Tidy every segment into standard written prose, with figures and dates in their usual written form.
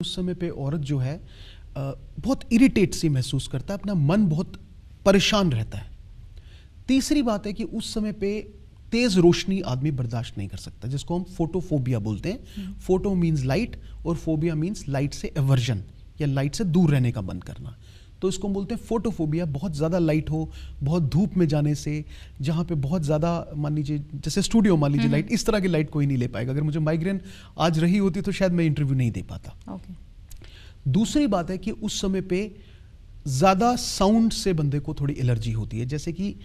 उस समय पे औरत जो है बहुत इरिटेट सी महसूस करता है, अपना मन बहुत परेशान रहता है। तीसरी बात है कि उस समय पे तेज रोशनी आदमी बर्दाश्त नहीं कर सकता, जिसको हम फोटोफोबिया बोलते हैं। फोटो मीन्स लाइट और फोबिया मीन्स लाइट से एवर्जन या लाइट से दूर रहने का मन करना। तो इसको हम बोलते हैं फोटोफोबिया। बहुत ज़्यादा लाइट हो, बहुत धूप में जाने से, जहाँ पे बहुत ज़्यादा मान लीजिए जैसे स्टूडियो मान लीजिए लाइट, इस तरह की लाइट कोई नहीं ले पाएगा। अगर मुझे माइग्रेन आज रही होती तो शायद मैं इंटरव्यू नहीं दे पाता। दूसरी बात है कि उस समय पे ज़्यादा साउंड से बंदे को थोड़ी एलर्जी होती है, जैसे कि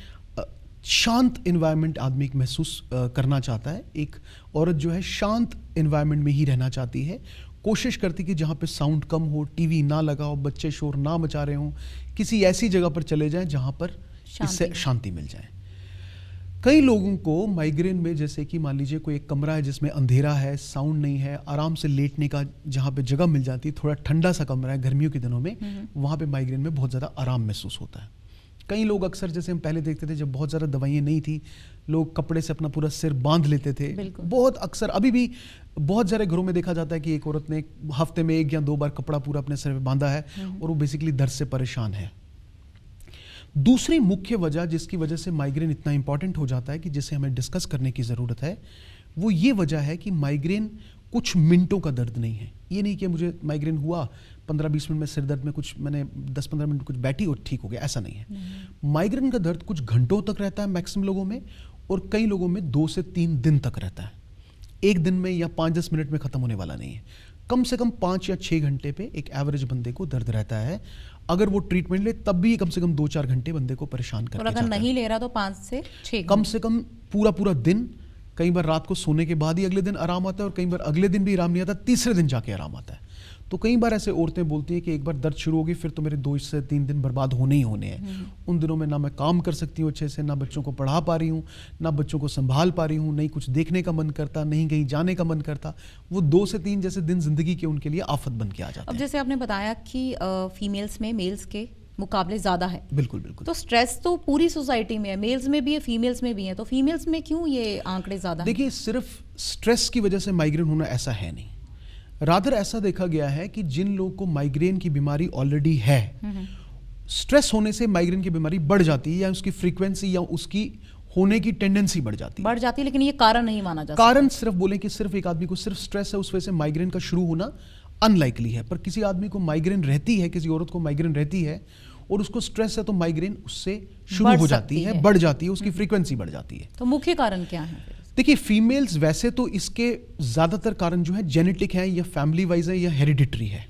शांत इन्वायरमेंट आदमी महसूस करना चाहता है। एक औरत जो है शांत इन्वायरमेंट में ही रहना चाहती है, कोशिश करती कि जहाँ पे साउंड कम हो, टीवी ना लगा हो, बच्चे शोर ना मचा रहे हों, किसी ऐसी जगह पर चले जाएं जहाँ पर इससे शांति मिल जाए। कई लोगों को माइग्रेन में जैसे कि मान लीजिए कोई एक कमरा है जिसमें अंधेरा है, साउंड नहीं है, आराम से लेटने का जहाँ पे जगह मिल जाती है, थोड़ा ठंडा सा कमरा है गर्मियों के दिनों में, वहाँ पे माइग्रेन में बहुत ज़्यादा आराम महसूस होता है। कई लोग अक्सर, जैसे हम पहले देखते थे जब बहुत ज़्यादा दवाइयाँ नहीं थी, लोग कपड़े से अपना पूरा सिर बांध लेते थे। बहुत अक्सर अभी भी बहुत सारे घरों में देखा जाता है कि एक औरत ने हफ्ते में 1 या 2 बार कपड़ा पूरा अपने सिर पे बांधा है और वो बेसिकली दर्द से परेशान है। दूसरी मुख्य वजह जिसकी वजह से माइग्रेन इतना इंपॉर्टेंट हो जाता है कि जिसे हमें डिस्कस करने की ज़रूरत है, वो ये वजह है कि माइग्रेन कुछ मिनटों का दर्द नहीं है। ये नहीं कि मुझे माइग्रेन हुआ 15-20 मिनट में सिर दर्द में कुछ मैंने 10-15 मिनट कुछ बैठी और ठीक हो गया, ऐसा नहीं है। माइग्रेन का दर्द कुछ घंटों तक रहता है मैक्सिमम लोगों में, और कई लोगों में 2 से 3 दिन तक रहता है। एक दिन में या 5-10 मिनट में ख़त्म होने वाला नहीं है। कम से कम 5 या 6 घंटे पे एक एवरेज बंदे को दर्द रहता है। अगर वो ट्रीटमेंट ले तब भी कम से कम 2-4 घंटे बंदे को परेशान करके जाता है। और अगर नहीं ले रहा तो 5 से 6 कम से कम पूरा दिन। कई बार रात को सोने के बाद ही अगले दिन आराम आता है, और कई बार अगले दिन भी आराम नहीं आता, तीसरे दिन जाके आराम आता है। तो कई बार ऐसे औरतें बोलती हैं कि एक बार दर्द शुरू होगी फिर तो मेरे 2 से 3 दिन बर्बाद होने ही होने हैं। उन दिनों में ना मैं काम कर सकती हूँ अच्छे से, ना बच्चों को पढ़ा पा रही हूँ, ना बच्चों को संभाल पा रही हूँ, नहीं कुछ देखने का मन करता, नहीं कहीं जाने का मन करता। वो 2 से 3 जैसे दिन जिंदगी के उनके लिए आफत बन के आ जाते हैं। अब जैसे आपने बताया कि फीमेल्स में मेल्स के मुकाबले ज़्यादा है। बिल्कुल बिल्कुल। तो स्ट्रेस तो पूरी सोसाइटी में है, मेल्स में भी है, फीमेल्स में भी है, तो फीमेल्स में क्यों ये आंकड़े ज़्यादा? देखिए, सिर्फ स्ट्रेस की वजह से माइग्रेन होना ऐसा है नहीं। रादर ऐसा देखा गया है कि जिन लोगों को माइग्रेन की बीमारी ऑलरेडी है, स्ट्रेस होने से माइग्रेन की बीमारी बढ़ जाती है, या उसकी फ्रीक्वेंसी या उसकी होने की टेंडेंसी बढ़ जाती है, लेकिन ये कारण नहीं माना जा सकता। कारण सिर्फ बोले कि सिर्फ एक आदमी को सिर्फ स्ट्रेस है उस वजह से माइग्रेन का शुरू होना अनलाइकली है। पर किसी आदमी को माइग्रेन रहती है, किसी औरत को माइग्रेन रहती है और उसको स्ट्रेस है, तो माइग्रेन उससे शुरू हो जाती है, बढ़ जाती है, उसकी फ्रीक्वेंसी बढ़ जाती है। तो मुख्य कारण क्या है? देखिए, फीमेल्स वैसे तो इसके ज्यादातर कारण जो है जेनेटिक है, या फैमिली वाइज है, या हेरिडिटरी है।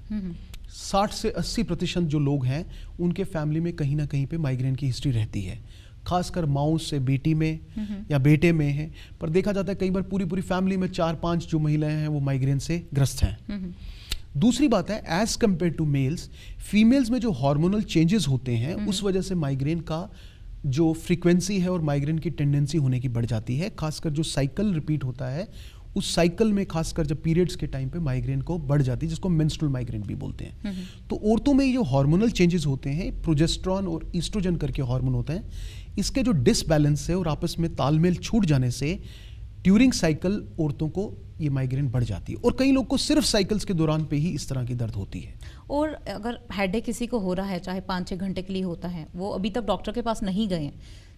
60 से 80% जो लोग हैं उनके फैमिली में कहीं ना कहीं पे माइग्रेन की हिस्ट्री रहती है, खासकर माओ से बेटी में या बेटे में है। पर देखा जाता है कई बार पूरी फैमिली में 4-5 जो महिलाएं हैं वो माइग्रेन से ग्रस्त हैं। दूसरी बात है, as compare to males, females में जो हार्मोनल चेंजेस होते हैं उस वजह से माइग्रेन का जो फ्रीक्वेंसी है और माइग्रेन की टेंडेंसी होने की बढ़ जाती है। खासकर जो साइकिल रिपीट होता है उस साइकिल में, खासकर जब पीरियड्स के टाइम पे माइग्रेन को बढ़ जाती है, जिसको मेंस्ट्रुअल माइग्रेन भी बोलते हैं। तो औरतों में ये जो हार्मोनल चेंजेस होते हैं, प्रोजेस्टेरॉन और ईस्ट्रोजन करके हार्मोन होते हैं, इसके जो डिसबैलेंस है और आपस में तालमेल छूट जाने से ड्यूरिंग साइकिल औरतों को ये माइग्रेन बढ़ जाती है। और कई लोग को सिर्फ साइकिल्स के दौरान पे ही इस तरह की दर्द होती है। और अगर हेडेक किसी को हो रहा है, चाहे 5-6 घंटे के लिए होता है, वो अभी तक डॉक्टर के पास नहीं गए हैं,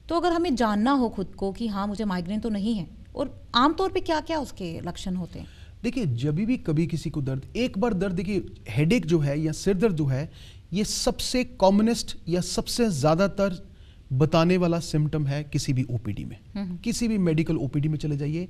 तो अगर हमें जानना हो खुद को कि हाँ मुझे माइग्रेन तो नहीं है, और आमतौर पे क्या क्या उसके लक्षण होते हैं? देखिए, जब भी कभी किसी को दर्द, एक बार दर्द, देखिए हेडेक जो है या सिर दर्द जो है, ये सबसे कॉमनेस्ट या सबसे ज़्यादातर बताने वाला सिम्टम है किसी भी ओपीडी में। किसी भी मेडिकल ओपीडी में चले जाइए,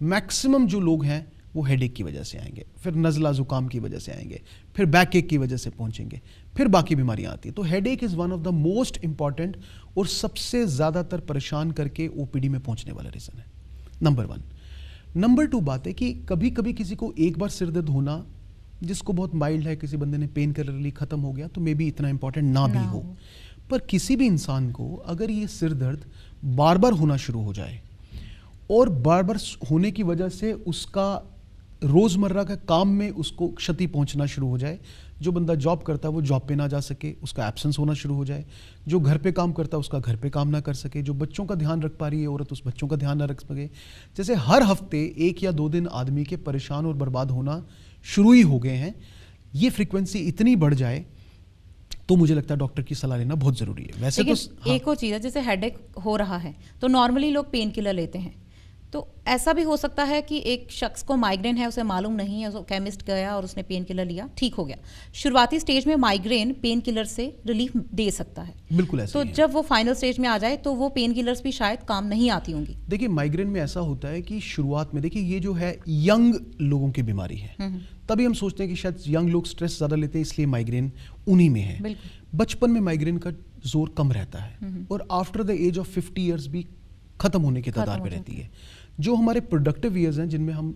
मैक्सिमम जो लोग हैं वो हेडेक की वजह से आएंगे, फिर नज़ला ज़ुकाम की वजह से आएंगे, फिर बैक एक की वजह से पहुंचेंगे, फिर बाकी बीमारियां आती हैं। तो headache is one of the most important और सबसे ज़्यादातर परेशान करके ओपीडी में पहुंचने वाला रीज़न है, नंबर 1। नंबर 2 बात है कि कभी कभी किसी को एक बार सिर दर्द होना, जिसको बहुत माइल्ड है, किसी बंदे ने पेन किलर ली, ख़त्म हो गया, तो मे बी इतना इंपॉर्टेंट ना भी हो। पर किसी भी इंसान को अगर ये सिर दर्द बार बार होना शुरू हो जाए और बार बार होने की वजह से उसका रोज़मर्रा का काम में उसको क्षति पहुंचना शुरू हो जाए, जो बंदा जॉब करता है वो जॉब पे ना जा सके, उसका एब्सेंस होना शुरू हो जाए, जो घर पे काम करता है उसका घर पे काम ना कर सके, जो बच्चों का ध्यान रख पा रही है औरत उस बच्चों का ध्यान ना रख सके, जैसे हर हफ्ते 1 या 2 दिन आदमी के परेशान और बर्बाद होना शुरू ही हो गए हैं, ये फ्रीक्वेंसी इतनी बढ़ जाए तो मुझे लगता है डॉक्टर की सलाह लेना बहुत ज़रूरी है। वैसे तो लेकिन एक और चीज़ है, जैसे हेडेक हो रहा है तो नॉर्मली लोग पेन किलर लेते हैं, तो ऐसा भी हो सकता है कि एक शख्स को माइग्रेन है, उसे मालूम नहीं है, केमिस्ट गया और उसने पेन किलर लिया, ठीक हो गया। शुरुआती स्टेज में माइग्रेन पेन किलर से रिलीफ दे सकता है, बिल्कुल ऐसा तो ही है। जब वो फाइनल स्टेज में आ जाए तो वो पेन किलर्स भी शायद काम नहीं आती होंगी। देखिए माइग्रेन में ऐसा होता है कि शुरुआत में, देखिए ये जो है यंग लोगों की बीमारी है, तभी हम सोचते हैं कि शायद यंग लोग स्ट्रेस ज़्यादा लेते हैं इसलिए माइग्रेन उन्हीं में है। बचपन में माइग्रेन का जोर कम रहता है और after the age of 50 years भी खत्म होने के कगार पे रहती है। जो हमारे प्रोडक्टिव ईयर्स हैं जिनमें हम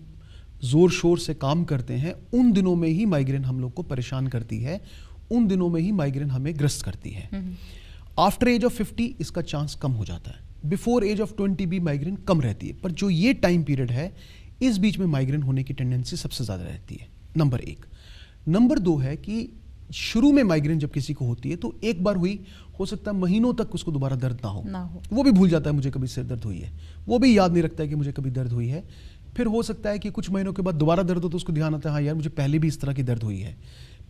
जोर शोर से काम करते हैं, उन दिनों में ही माइग्रेन हम लोग को परेशान करती है, उन दिनों में ही माइग्रेन हमें ग्रस्त करती है। आफ्टर एज ऑफ 50 इसका चांस कम हो जाता है, बिफोर एज ऑफ 20 भी माइग्रेन कम रहती है, पर जो ये टाइम पीरियड है इस बीच में माइग्रेन होने की टेंडेंसी सबसे ज़्यादा रहती है। नंबर 1। नंबर 2 है कि शुरू में माइग्रेन जब किसी को होती है तो एक बार हुई, हो सकता है महीनों तक उसको दोबारा दर्द ना हो। वो भी भूल जाता है मुझे कभी सिर दर्द हुई है, वो भी याद नहीं रखता है कि मुझे कभी दर्द हुई है। फिर हो सकता है कि कुछ महीनों के बाद दोबारा दर्द हो तो उसको ध्यान आता है हाँ यार मुझे पहले भी इस तरह की दर्द हुई है।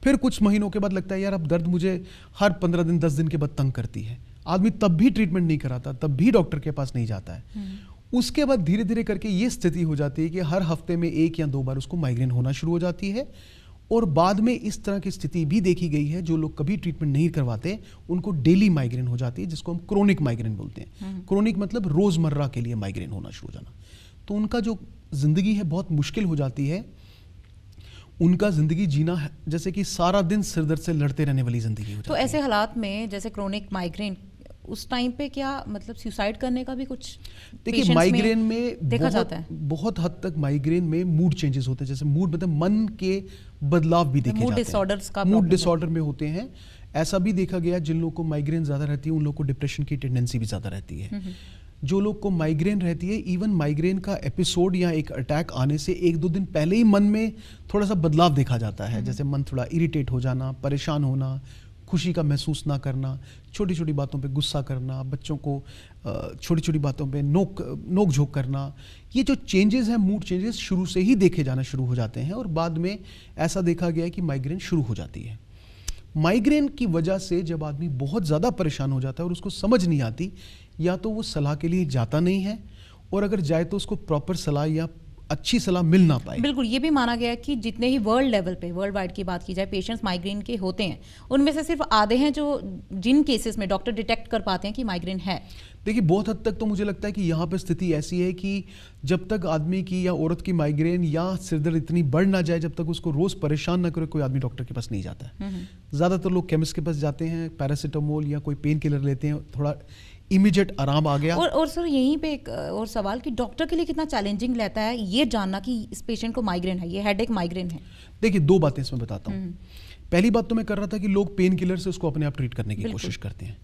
फिर कुछ महीनों के बाद लगता है यार अब दर्द मुझे हर 15 दिन 10 दिन के बाद तंग करती है। आदमी तब भी ट्रीटमेंट नहीं कराता, तब भी डॉक्टर के पास नहीं जाता है। उसके बाद धीरे धीरे करके ये स्थिति हो जाती है कि हर हफ्ते में 1 या 2 बार उसको माइग्रेन होना शुरू हो जाती है। और बाद में इस तरह की स्थिति भी देखी गई है, जो लोग कभी ट्रीटमेंट नहीं करवाते उनको डेली माइग्रेन हो जाती है, जिसको हम क्रोनिक माइग्रेन बोलते हैं। क्रोनिक मतलब रोजमर्रा के लिए माइग्रेन होना शुरू हो जाना। तो उनका जो जिंदगी है बहुत मुश्किल हो जाती है, उनका जिंदगी जीना जैसे कि सारा दिन सिरदर्द से लड़ते रहने वाली जिंदगी हो जाती है। तो ऐसे हालात में जैसे क्रोनिक माइग्रेन, उस टाइम पे क्या मतलब सुसाइड करने का भी कुछ देखिए माइग्रेन में देखा जाता है? बहुत हद तक माइग्रेन में मूड चेंजेस होते हैं, जैसे मूड मतलब मन के बदलाव भी देखे जाते हैं। मूड डिसऑर्डर्स का मूड डिसऑर्डर में होते हैं। ऐसा भी देखा गया जिन लोगों को माइग्रेन ज़्यादा रहती है उन लोगों को डिप्रेशन की टेंडेंसी भी ज़्यादा रहती है। जो लोग को माइग्रेन रहती है, इवन माइग्रेन का एपिसोड या एक अटैक आने से 1-2 दिन पहले ही मन में थोड़ा सा बदलाव देखा जाता है, जैसे मन थोड़ा इरिटेट हो जाना, परेशान होना, खुशी का महसूस ना करना, छोटी छोटी बातों पे गुस्सा करना, बच्चों को छोटी छोटी बातों पे नोक झोंक करना। ये जो चेंजेस हैं, मूड चेंजेस शुरू से ही देखे जाना शुरू हो जाते हैं और बाद में ऐसा देखा गया है कि माइग्रेन शुरू हो जाती है। माइग्रेन की वजह से जब आदमी बहुत ज़्यादा परेशान हो जाता है और उसको समझ नहीं आती, या तो वो सलाह के लिए जाता नहीं है, और अगर जाए तो उसको प्रॉपर सलाह या अच्छी सलाह मिल ना पाए। बिल्कुल, ये भी माना गया है कि जितने ही वर्ल्ड लेवल पे, वर्ल्ड वाइड की बात की जाए, पेशेंट्स माइग्रेन के होते हैं, उनमें से सिर्फ आधे हैं जो जिन केसेस में डॉक्टर डिटेक्ट कर पाते हैं कि माइग्रेन है। देखिए बहुत हद तक तो मुझे लगता है कि यहाँ पे स्थिति ऐसी है कि जब तक आदमी की या औरत की माइग्रेन या सिरदर्द इतनी बढ़ ना जाए, जब तक उसको रोज परेशान ना करे, कोई आदमी डॉक्टर के पास नहीं जाता है। ज़्यादातर लोग केमिस्ट के पास जाते हैं, पैरासीटामोल या कोई पेन किलर लेते हैं, थोड़ा इमीडिएट आराम आ गया। और सर यहीं पे एक और सवाल कि डॉक्टर के लिए कितना चैलेंजिंग रहता है ये जानना कि इस पेशेंट को माइग्रेन है, ये हेडेक माइग्रेन है। देखिए 2 बातें इसमें बताता हूँ। पहली बात तो मैं कर रहा था कि लोग पेन किलर से उसको अपने आप ट्रीट करने की कोशिश करते हैं।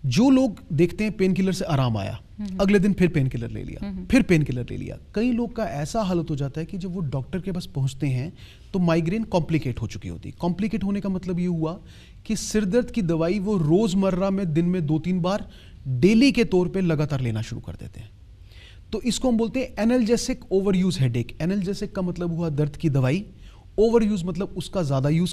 जो लोग देखते हैं पेन किलर से आराम आया, अगले दिन फिर पेन किलर ले लिया, फिर पेन किलर ले लिया। कई लोग का ऐसा हालत हो जाता है कि जब वो डॉक्टर के पास पहुंचते हैं तो माइग्रेन कॉम्प्लिकेट हो चुकी होती है। कॉम्प्लिकेट होने का मतलब ये हुआ कि सिरदर्द की दवाई वो रोजमर्रा में दिन में 2-3 बार डेली के तौर पे लगातार लेना शुरू कर देते हैं। तो इसको हम बोलते हैं analgesic over use headache. Analgesic का मतलब हुआ दर्द की दवाई, ओवर यूज मतलब उसका ज्यादा यूज